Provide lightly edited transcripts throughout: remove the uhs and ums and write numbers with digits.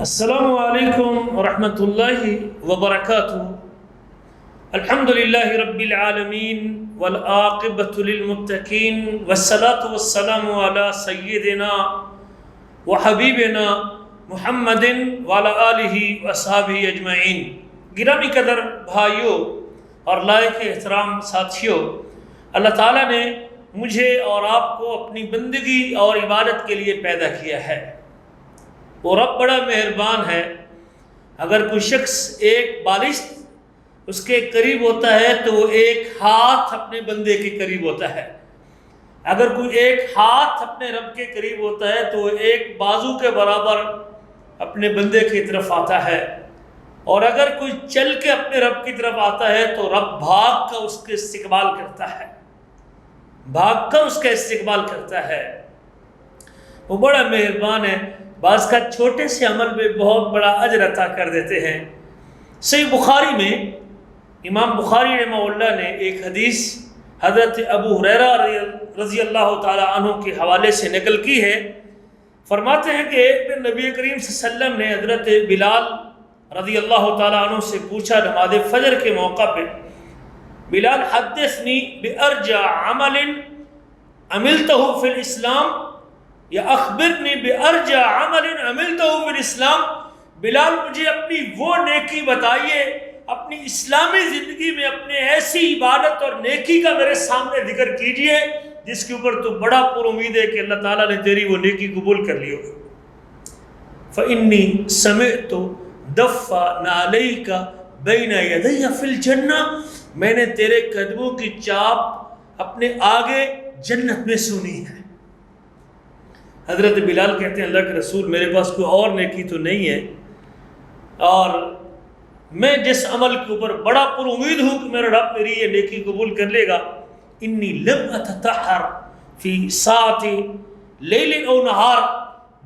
السلام علیکم ورحمۃ اللہ وبرکاتہ۔ الحمد للہ رب العالمین والعاقبۃ للمتقین والصلاة والسلام علی سیدنا وحبیبنا محمد وعلی آلہ وصحبہ اجمعین۔ گرامی قدر بھائیوں اور لائق احترام ساتھیوں، اللہ تعالیٰ نے مجھے اور آپ کو اپنی بندگی اور عبادت کے لیے پیدا کیا ہے۔ وہ رب بڑا مہربان ہے۔ اگر کوئی شخص ایک بالش اس کے قریب ہوتا ہے تو وہ ایک ہاتھ اپنے بندے کے قریب ہوتا ہے۔ اگر کوئی ایک ہاتھ اپنے رب کے قریب ہوتا ہے تو وہ ایک بازو کے برابر اپنے بندے کی طرف آتا ہے، اور اگر کوئی چل کے اپنے رب کی طرف آتا ہے تو رب بھاگ کر اس کے استقبال کرتا ہے، بھاگ کر اس کا استقبال کرتا ہے۔ وہ بڑا مہربان ہے، بعض کا چھوٹے سے عمل میں بہت بڑا اجر عطا کر دیتے ہیں۔ صحیح بخاری میں امام بخاری رحمہ اللہ نے ایک حدیث حضرت ابو ہریرہ رضی اللہ تعالی عنہ کے حوالے سے نقل کی ہے۔ فرماتے ہیں کہ ایک دن نبی کریم صلی اللہ علیہ وسلم نے حضرت بلال رضی اللہ تعالی عنہ سے پوچھا نماز فجر کے موقع پہ، بلال حدثنی بارجع عمل عملتہ فی الاسلام یا اخبرنی بارجع عمل عملتہ فی الاسلام، بلال مجھے اپنی وہ نیکی بتائیے، اپنی اسلامی زندگی میں اپنے ایسی عبادت اور نیکی کا میرے سامنے ذکر کیجئے جس کے اوپر تو بڑا پر امید ہے کہ اللہ تعالیٰ نے تیری وہ نیکی قبول کر لی ہو۔ فإنی سمعت دف نعلیک بین یدی فی الجنہ، میں نے تیرے قدموں کی چاپ اپنے آگے جنت میں سنی ہے۔ حضرت بلال کہتے ہیں اللہ کے رسول میرے پاس کوئی اور نیکی تو نہیں ہے، اور میں جس عمل کے اوپر بڑا پر امید ہوں کہ میرا رب میری یہ نیکی قبول کر لے گا، انی لم اتطہر فی ساعت لیل او نہار،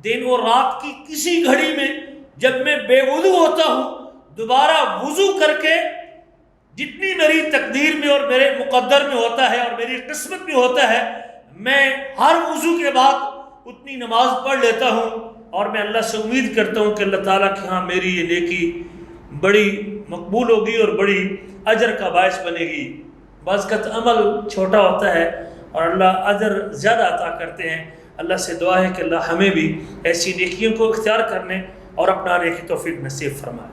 دن اور رات کی کسی گھڑی میں جب میں بے وضو ہوتا ہوں دوبارہ وضو کر کے جتنی میری تقدیر میں اور میرے مقدر میں ہوتا ہے اور میری قسمت میں ہوتا ہے، میں ہر وضو کے بعد اتنی نماز پڑھ لیتا ہوں، اور میں اللہ سے امید کرتا ہوں کہ اللہ تعالیٰ کے ہاں میری یہ نیکی بڑی مقبول ہوگی اور بڑی اجر کا باعث بنے گی۔ بعض کا عمل چھوٹا ہوتا ہے اور اللہ اجر زیادہ عطا کرتے ہیں۔ اللہ سے دعا ہے کہ اللہ ہمیں بھی ایسی نیکیوں کو اختیار کرنے اور اپنانے کی توفیق نصیب فرمائے۔